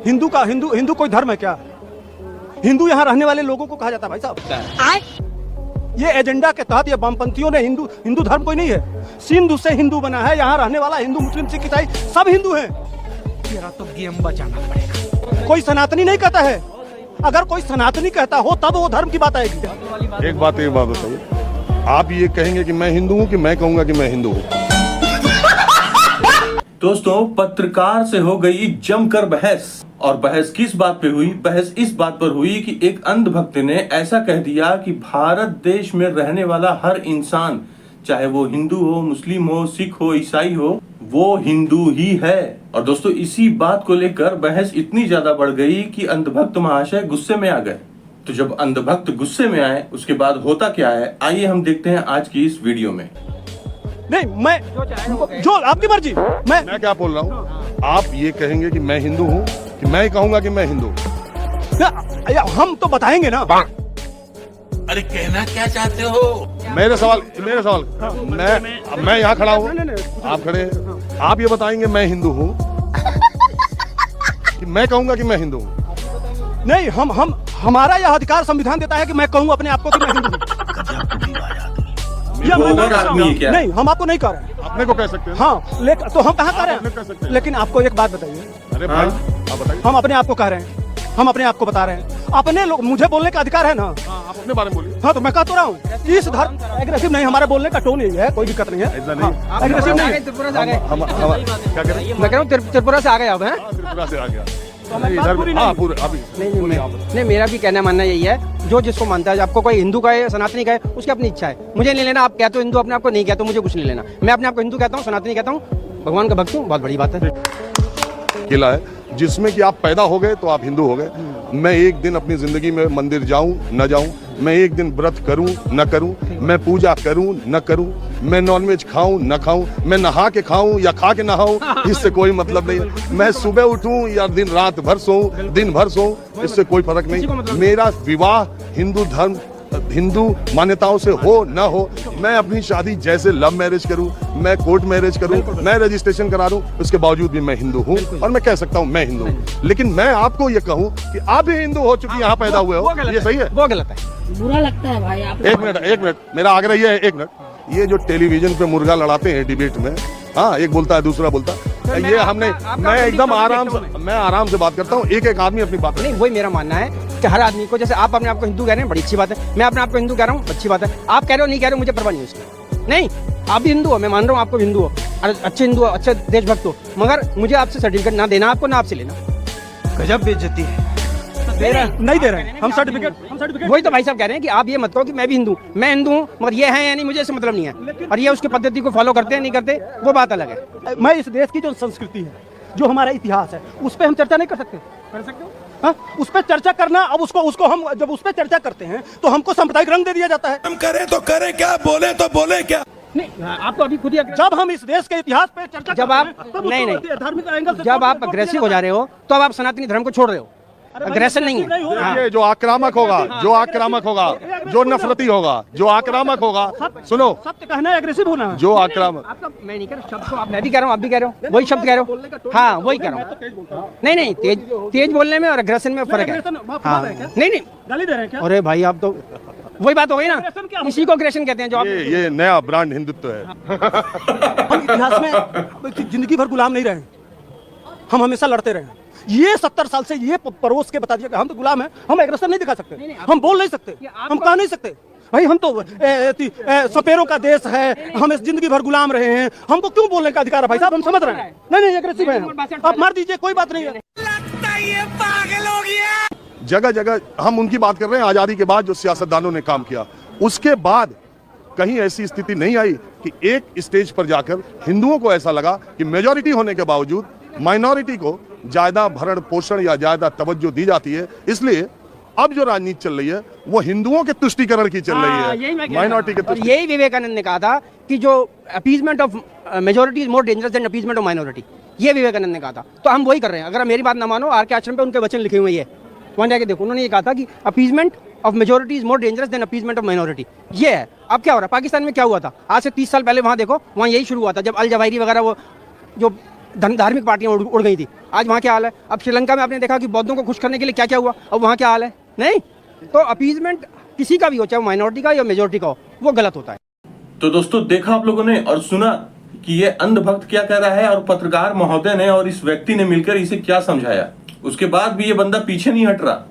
हिंदू का हिंदू कोई धर्म है क्या? हिंदू यहाँ रहने वाले लोगों को कहा जाता है भाई साहब। ये एजेंडा के तहत ये वामपंथियों ने हिंदू धर्म कोई नहीं है, सिंधु से हिंदू बना है। यहाँ रहने वाला हिंदू, मुस्लिम, सिख, ईसाई सब हिंदू हैं। तेरा तो गेम बचाना पड़ेगा। कोई सनातनी नहीं कहता है। अगर कोई सनातनी कहता हो तब वो धर्म की बात आएगी। एक बात बताइए, आप ये कहेंगे कि मैं हिंदू हूँ कि मैं कहूँगा कि मैं हिंदू हूँ? दोस्तों, पत्रकार से हो गई जमकर बहस। और बहस किस बात पे हुई? बहस इस बात पर हुई कि एक अंधभक्त ने ऐसा कह दिया कि भारत देश में रहने वाला हर इंसान, चाहे वो हिंदू हो, मुस्लिम हो, सिख हो, ईसाई हो, वो हिंदू ही है। और दोस्तों, इसी बात को लेकर बहस इतनी ज्यादा बढ़ गई कि अंधभक्त महाशय गुस्से में आ गए। तो जब अंधभक्त गुस्से में आए, उसके बाद होता क्या है, आइए हम देखते हैं आज की इस वीडियो में। नहीं, मैं जो आपकी मर्जी। मैं क्या बोल रहा हूँ? आप ये कहेंगे कि मैं हिंदू हूँ कि मैं कहूँगा कि मैं हिंदू? हम तो बताएंगे ना। अरे कहना क्या चाहते हो? मेरे सवाल मैं यहाँ खड़ा हूँ, आप खड़े हैं, आप ये बताएंगे मैं हिंदू हूँ कि मैं कहूँगा कि मैं हिंदू हूँ? नहीं, हमारा यह अधिकार संविधान देता है कि मैं कहूँ अपने आप को कि मैं हिंदू हूँ। नहीं, हम आपको नहीं कह रहे हैं। अपने को कह सकते हैं। हाँ, लेकिन तो हम कहाँ कह रहे हैं? लेकिन आपको एक बात बताइए। अरे भाई, आप बताइए। हम अपने आप को कह रहे हैं, हम अपने आप को बता रहे हैं। अपने लोग, मुझे बोलने का अधिकार है ना। आप अपने बारे में बोलिए। हाँ, तो मैं कह तो रहा हूँ, इस धर्म एग्रेसिव नहीं, हमारा बोलने का टोन यही है, कोई दिक्कत नहीं है। ऐसा नहीं, एग्रेसिव नहीं। त्रिपुरा से आ गए। क्या कह रहे हैं? मैं कह रहा हूँ त्रिपुरा से आ गए आप हैं। त्रिपुरा से आ गया। नहीं, मेरा भी कहना मानना यही है, जो जिसको मानता है, आपको कोई हिंदू कहे, सनातनी कहे, उसकी अपनी इच्छा है। मुझे नहीं लेना, आप कहते हो हिंदू अपने आप को, नहीं कहते मुझे कुछ नहीं लेना। मैं अपने आप को हिंदू कहता हूँ, सनातनी कहता हूँ, भगवान का भक्त हूँ, बहुत बड़ी बात है। किला है जिसमें कि आप पैदा हो गए तो आप हिंदू हो गए। मैं एक दिन अपनी जिंदगी में मंदिर जाऊं न जाऊं, मैं एक दिन व्रत करूं न करूं, मैं पूजा करूं न करूं, मैं नॉनवेज खाऊं न खाऊं, मैं नहा के खाऊं या खा के नहाऊं, इससे कोई मतलब नहीं है। मैं सुबह उठूं या दिन रात भर सोऊं, दिन भर सोऊं, इससे कोई फर्क नहीं। मेरा विवाह हिंदू धर्म, हिंदू मान्यताओं से हो न हो, मैं अपनी शादी जैसे लव मैरिज करूं, मैं कोर्ट मैरिज करूं, मैं रजिस्ट्रेशन करा दूं, उसके बावजूद भी मैं हिंदू हूं और मैं कह सकता हूं मैं हिंदू हूं। लेकिन मैं आपको ये कहूं कि आप भी हिंदू हो चुकी यहाँ पैदा हुए हो, ये सही है? वो गलत है, बुरा लगता है भाई। आप एक मिनट, मेरा आग्रह ये है, एक मिनट। ये जो टेलीविजन पे मुर्गा लड़ाते हैं डिबेट में, हाँ, एक बोलता है दूसरा बोलता है, ये हमने, मैं एकदम आराम से बात करता हूँ, एक आदमी अपनी बात। नहीं, वही मेरा मानना है कि हर आदमी को, जैसे आप अपने आप को हिंदू कह रहे हैं, बड़ी अच्छी बात है। मैं अपने आप को हिंदू कह रहा हूँ, अच्छी बात है। आप कह रहे हो, नहीं कह रहे हो, मुझे परवाह नहीं है उसकी। नहीं, आप भी हिंदू हो, मैं मान रहा हूँ आपको हिंदू हो, अच्छे हिंदू हो, अच्छे देशभक्त हो, मगर मुझे आपसे सर्टिफिकेट ना देना आपको, ना आपसे लेना। गजब बेइज्जती है। नहीं दे रहे हैं हम सर्टिफिकेट। वही तो भाई साहब कह रहे हैं कि आप ये मत कहो कि मैं भी हिंदू, मैं हिंदू हूँ, मगर ये है या नहीं, मुझे इससे मतलब नहीं है। और ये उसकी पद्धति को फॉलो करते हैं नहीं करते, वो बात अलग है। मैं इस देश की जो संस्कृति है, जो हमारा इतिहास है, उस पर हम चर्चा नहीं कर सकते? कर सकते हो? हाँ, उस पर चर्चा करना, अब उसको हम जब उस पर चर्चा करते हैं तो हमको सांप्रदायिक रंग दे दिया जाता है। हम करें तो करें क्या, बोले तो बोले क्या? नहीं, आपको अभी खुद ही, जब हम इस देश के इतिहास पे चर्चा जब आप नहीं, धार्मिक एंगल से, जब आप अग्रेसिव हो जा रहे हो, तो अब आप सनातनी धर्म को छोड़ रहे हो। अग्रेशन नहीं है। ये जो आक्रामक होगा, जो नफरती होगा, जो आक्रामक होगा, सुनो, सत्य कहना है, एग्रेसिव होना है। जो आक्रामक, आपका मैं नहीं कह रहा शब्द को, आप मैं भी कह रहा हूँ, आप भी कह रहे हो, वही शब्द कह रहे हो। हाँ, वही कह रहा हूँ। नहीं, तेज बोलने में और अग्रेशन में फर्क है। हाँ, नहीं, गाली दे रहे हैं क्या? अरे भाई, आप तो वही बात हो गई ना, इसी को अग्रेशन कहते हैं। जो आप, ये नया ब्रांड हिंदुत्व है। हम इतिहास में जिंदगी भर गुलाम नहीं रहे, हम हमेशा लड़ते रहे। ये 70 साल से ये परोस के बता दिया कि हम तो गुलाम हैं, हम एग्रेशन नहीं दिखा सकते, हम बोल नहीं सकते, हम कह नहीं सकते भाई हम तो सपेरों का देश है, हम इस जिंदगी भर गुलाम रहे हैं, हमको क्यों बोलने का अधिकार है? भाई साहब, हम समझ रहे हैं। नहीं, एग्रेसिव है, आप मार दीजिए, कोई बात नहीं है। जगह जगह हम उनकी बात कर रहे हैं, आजादी के बाद जो सियासतदानों ने काम किया, उसके बाद कहीं ऐसी स्थिति नहीं आई कि एक स्टेज पर जाकर हिंदुओं को ऐसा लगा कि मेजॉरिटी होने के बावजूद माइनॉरिटी को ज्यादा भरण पोषण या ज्यादा तवज्जो दी जाती है। इसलिए अब जो राजनीति चल रही है वो हिंदुओं के तुष्टीकरण की चल रही है, माइनॉरिटी के। यही विवेकानंद ने कहा था कि जो appeasement of majority is more dangerous than appeasement of minority, ये विवेकानंद ने कहा था। तो हम वही कर रहे हैं। अगर मेरी बात ना मानो, आर के आश्रम पे उनके वचन लिखे हुए हैं, वहां जाके देखो, उन्होंने ये कहा था कि appeasement of majority is more dangerous than appeasement of minority. ये है। अब क्या हो रहा है पाकिस्तान में, क्या हुआ था आज से 30 साल पहले, वहां देखो, वहां यही शुरू हुआ था जब अल जवाहिरी वगैरह वो जो धार्मिक पार्टियां उड़ गई थी, आज वहाँ क्या हाल है। अब श्रीलंका में आपने देखा कि बौद्धों को खुश करने के लिए क्या क्या हुआ, अब वहाँ क्या हाल है। नहीं, तो अपीजमेंट किसी का भी हो, चाहे वो माइनॉरिटी का या मेजोरिटी का हो, वो गलत होता है। तो दोस्तों देखा आप लोगों ने और सुना कि ये अंधभक्त क्या कह रहा है और पत्रकार महोदय ने और इस व्यक्ति ने मिलकर इसे क्या समझाया। उसके बाद भी ये बंदा पीछे नहीं हट रहा।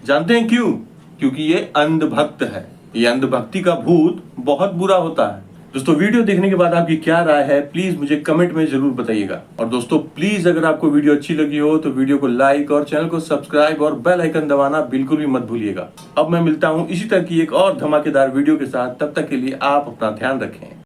जानते हैं क्यों? क्योंकि ये अंधभक्त है। ये अंधभक्ति का भूत बहुत बुरा होता है। दोस्तों वीडियो देखने के बाद आपकी क्या राय है प्लीज मुझे कमेंट में जरूर बताइएगा। और दोस्तों प्लीज अगर आपको वीडियो अच्छी लगी हो तो वीडियो को लाइक और चैनल को सब्सक्राइब और बेल आइकन दबाना बिल्कुल भी मत भूलिएगा। अब मैं मिलता हूं इसी तरह की एक और धमाकेदार वीडियो के साथ, तब तक के लिए आप अपना ध्यान रखें।